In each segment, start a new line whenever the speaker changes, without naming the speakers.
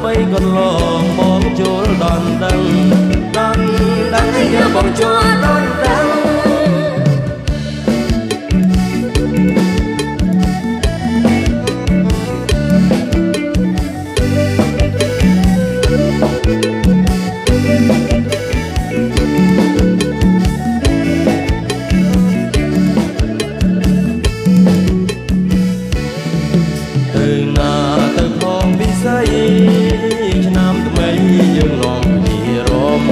បីកន្លងបងជួលដនដឹងឲ្យបងជួលដនដឹងឆ្នាំថ្មីយើងលំគ្នារំ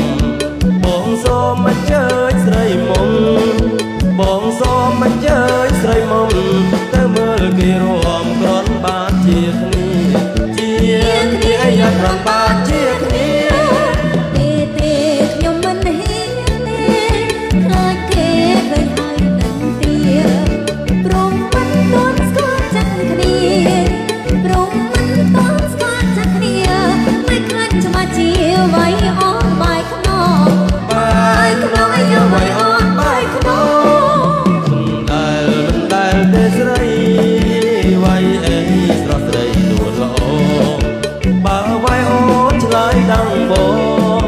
បងសូមអញ្ជើញស្រីមុំបងសូមអញ្ជើញស្រីមុំទៅមើលគេរួមក្រនបានជាគ្នាអាយ៉ាក្រនបានជាគ្នា
ទេខ្ញុំមិនហ៊ានទេខ្លាចគេឃើញហើយនឹងទៀតព្រមមិនទាន់ស្គាល់ចិត្តគ្នាព្រមមិនទាន់ស្គាល់ចិត្តគ្នាមិនខ្លាចច្បាស់ជាវាយអូនបាយខ្នងអាយ៉ាវាយអូនបាយខ្នង
មិនដែលទេស្រីវាយអីស្រស់ស្រីនួនល្អបើវាយអូនឆ្លើយដាំងបង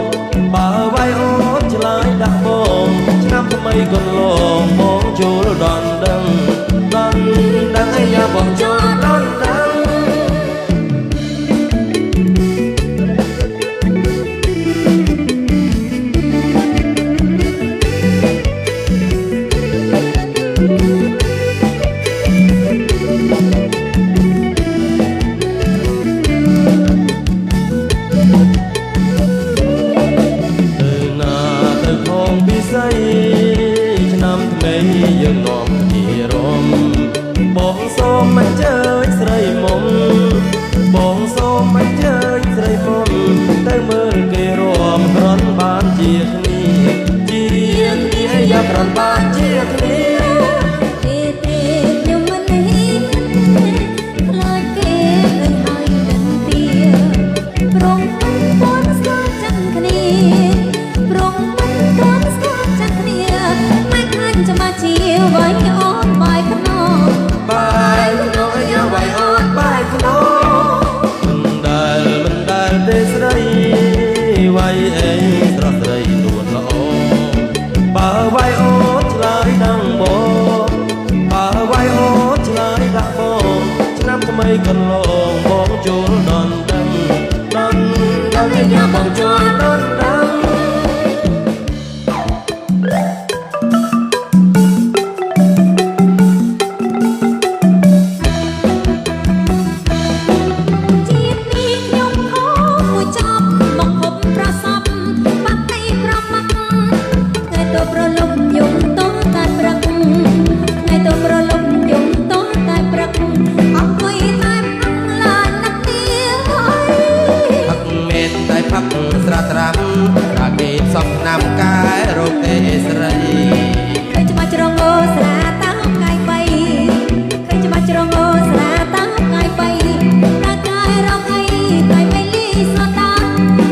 បើវាយអូនឆ្លើយដាក់បងឆ្នាំថ្មីកន្លងបងជួលដនដឹងអាយ៉ាបងជួលដនដឹងឆ្នាំថ្មីយើងនាំគ្នារំបងសូមអញ្ជើញស្រីមុំបងសូមអញ្ជើញស្រីមុំទៅមើលគេរួមក្រនបានជាគ្នាអាយ៉ាក្រនបានជាគ្នា
ទេខ្ញុំមិនហ៊ានខ្លាចគេឃើញហើយនឹងទៀតព្រមមិនទាន់ស្គាល់ចិត្តគ្នាព្រមមិនទាន់ស្គាល់ចិត្តគ្នាមិនខ្លាចច្បាស់ជាវាយអូនបាយខ្នង
អាយ៉ាវាយអូនបាយខ្នងមិនដែលទេស្រីវាយអីស្រស់ស្រីនួនល្អបើវាយអូនឆ្លើយដាំងបងបើវាយអូនឆ្លើយដាក់បងឆ្នាំថ្មីកន្លងបងជួលដនដឹងអាយ៉ាបងជួលដនដឹងស្រាត្រាំរាគេផ្សំឆ្នាំកាយរោគទេស្រី
ឃើញច្បាស់ជ្រងអូស្រាតាមថ្ងៃ3ឃើញច្បាស់ជ្រងអូស្រាតាមថ្ងៃ3តាកាយរកអីកាយបៃលីសតា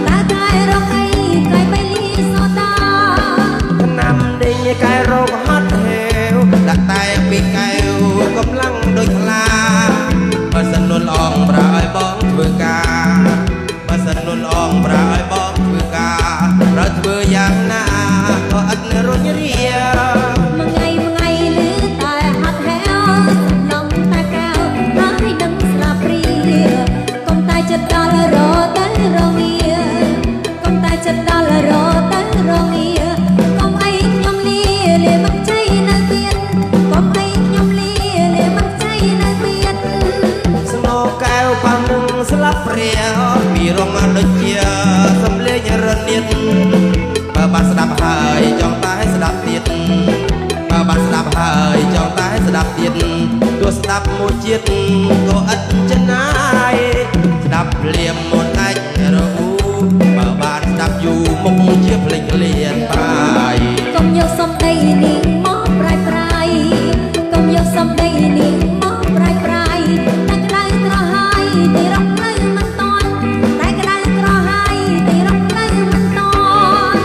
តាកាយរកអីកាយបៃលីសតា
ឆ្នាំដេញកាយរោគហត់ហេវដាក់តែពីកែវកំឡុងដូចខ្លាបើសិនលន់អងប្រើឲ្យបងធ្វើការបើសិនលន់អងប្រើឲ្យបងធ្វើការត្រូវធ្វើយ៉ាងណាក៏ឥតរញរា
មួយថ្ងៃលឺតែហាត់ហែវឡងតែកែវហើយដឹងស្លាបព្រាកុំតែចិត្តដល់រទៅរងាកុំតែចិត្តដល់រទៅរងាកុំអីខ្ញុំលាមកជ័យនៅទៀតកុំអីខ្ញុំលាមកជ័យនៅទៀត
ស្នោកែវប៉ាំនឹងស្លាប់ព្រាពីរងដូចជាសំលេងរនាតបើបានស្ដាប់ហើយចង់តែស្ដាប់ទៀតបើបានស្ដាប់ហើយចង់តែស្ដាប់ទៀតទោះស្ដាប់មួយជាតិក៏ឥតចំណាយស្ដាប់ភ្លាមមុនអាចរអ៊ូបើបានស្ដាប់យូរមុខជាភ្លេចលៀនបាយក
ុំយកសំដីនាងមកប្រៃកុំយកសំដីនាងមកប្រៃតែក្តៅក្រហាយទីរកនៅមិនតន់តែក្តៅក្រហាយទីរកនៅមិនតន់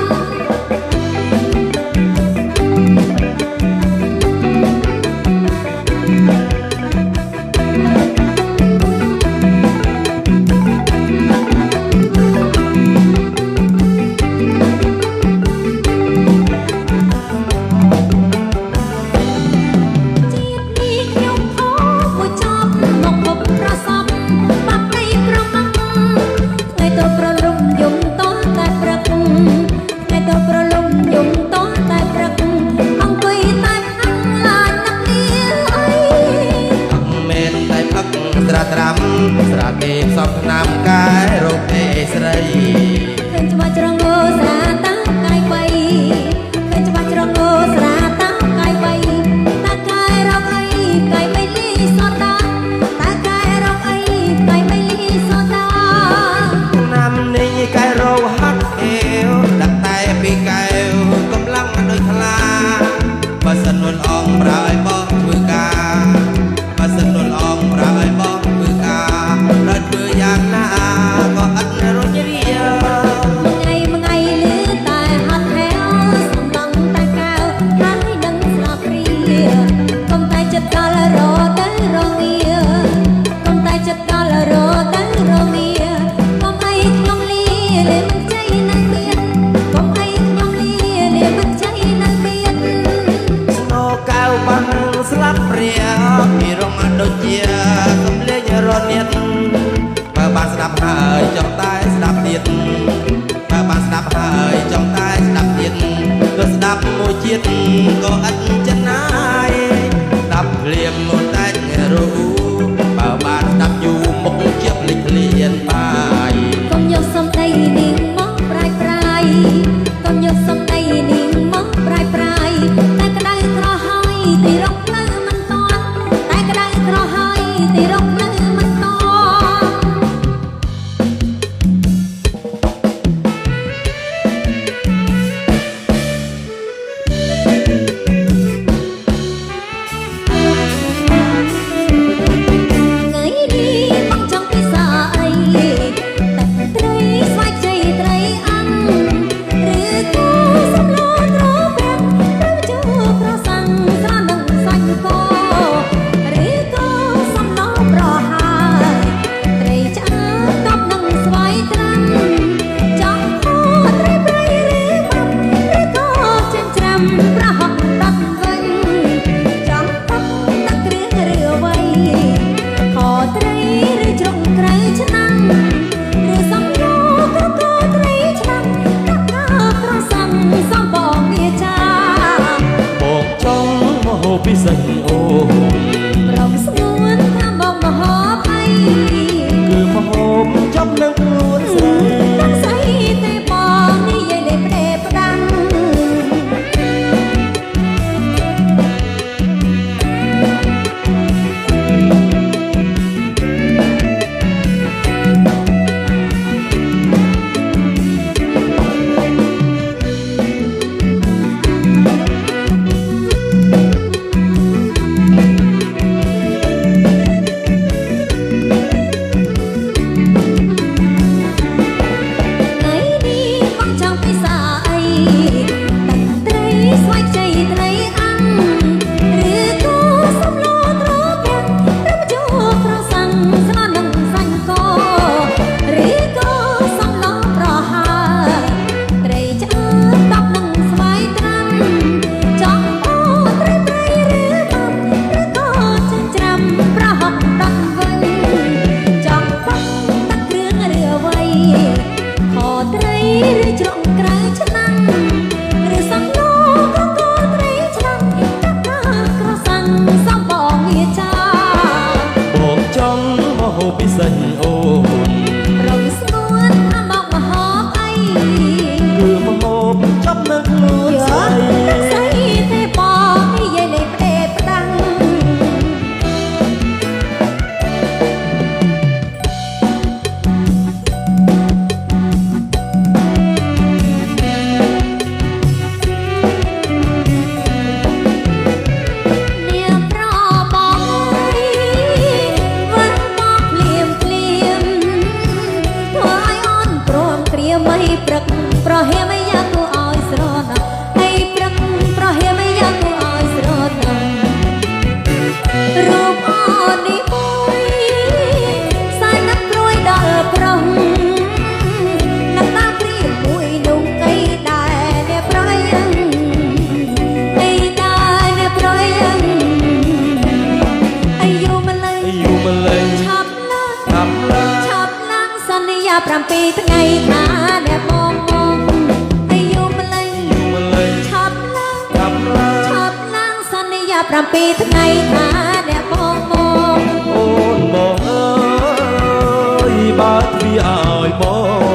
ស្រាគេផ្សំថ្នាំកែរោគអេស្រី
ឃើញច្បាស់ច្រងោស្រាតាកាយបីឃើញច្បាស់ច្រងោស្រាតាកាយបីតាកាយរកអីកាយបីលីសូតាតាកាយរកអីកាយបីលីសូតា
ណាំនេះកែរោគហាត់អេវដាក់តែពីកែវកំឡុងដូចថ្លាបើសិននួនអងប្រើឲ្យបងធ្វើការបើសិននួនអងប្រើឲ្យបងធ្វើការដល់ធ្វើយ៉ាងណាក៏អត់រញរា
ថ្ងៃលឺតែហត់ហែវសំឡងតែកៅហើយដឹងស្លាប់ព្រាកុំតែចិត្តដល់រទៅរងាកុំតែចិត្តដល់រទៅរងាកុំអីខ្ញុំលាលេមិនใจនៅទៀតកុំអីខ្ញុំលាលេមិនใจនៅទៀត
ស្នោកៅបានស្លាប់ព្រាពីរងដូចជាសំលេងរនាតបើបានស្ដាប់ហើយចង់តែស្ដាប់ទៀតបើបានស្ដាប់ហើយចង់តែស្ដាប់ទៀតក៏ស្ដាប់មួយជាតិក៏ឥតចិនណាយស្ដាប់ភ្លាមមកតែรู้បើបានស្ដាប់យូរមុខជាភ្លេចលៀនបាយក
ុំយកសំដីនាងមកប្រាយប្រាយកុំយកសំដីនាងមកប្រាយប្រាយតែក្តៅក្រហាយទីរកផ្លូវមិនតន់តែក្តៅក្រហាយទីរកផ្លូវមិនតន់ថ្ងៃនេះបងចង់ពិសាអីតែត្រីស្វាយជ័យត្រីអាំងឬក៏សំឡូត្រប្រាំងត្រូវជួប្រសាំងស្រនឹងសាច់កឬក៏សំឡូប្រហើយត្រីឆ្អើតបនឹងស្វាយត្រាំចង់ខត្រីព្រៃឬបាប់ឬក៏ចិញ្ច្រាំប្រហុកដុតវិញចង់តបទឹកគ្រឿងឬអ្វីខត្រីឬជ្រុងក្រៅឆ្នាំងឬសំយោក៏ត្រីឆ្នាំងដាក់ដល់ក្រសាំងសំបងវាចា
បងចង់មហោពិសេសអូ
ប្រងស្ងួនថាមកមហោភ័យ
គឺមហោចំនឹងខ្លួនស្រី
ដាក់ស្អីទេបងនិយាយលេផ្ដេផ្ដាំថ្ងៃនេះបងចង់ពិសាអីតែត្រីស្វាយជ័យត្រីអាំងឬក៏សំឡូត្រប្រាំងឬជួប្រសាំងស្នោនឹងសាច់កឬក៏សំឡូប្រហើយត្រីឆ្អើតបនឹងស្វាយត្រាំចង់អូត្រីព្រៃឬបាប់ឬក៏ចិញ្ច្រាំប្រហុកដុតវិញចង់បាក់ទឹកគ្រឿងឬអ្វីខត្រីឬជ្រុងក្រៅឆ្នាំងឬសំឡូក៏ត្រីឆ្នាំងដាក់ដល់ក្រសាំងសំបងវាចា
បងចង់មហោពិសេសអូ
រងស្ងួនថាមកមហោភ័យ
គឺមហោចំនឹងខ្លួនស្រី
ដាក់ស្អីទេបងនិយាយលេផ្ដេផ្ដាំងនាងប្របងអើយវិលមកភ្លាមភ្លាមធ្វើឲ្យអូនព្រមព្រៀមឲ្យព្រឹកប្រហែលមិនយ៉ាងគួរឲ្យស្រណោះឲ្យព្រឹកប្រហែលមិនយ៉ាងគួរឲ្យស្រណោះរូបអូននេះមួយសែននឹកព្រួយដល់ប្រុសនឹកដល់ព្រាមមួយនោះអីដែរអ្នកប្រយឹងអីដែរអ្នកប្រយឹងអាយុម្លេះឆាប់ឡើងឆាប់ឡើងសន្យា7ថ្ងៃថាអ្នកបងអាយុម្លេះឆាប់ឡើងឆាប់ឡើងសន្យា7ថ្ងៃថាអ្នកបង
អូនបងអើយ វាឲ្យបង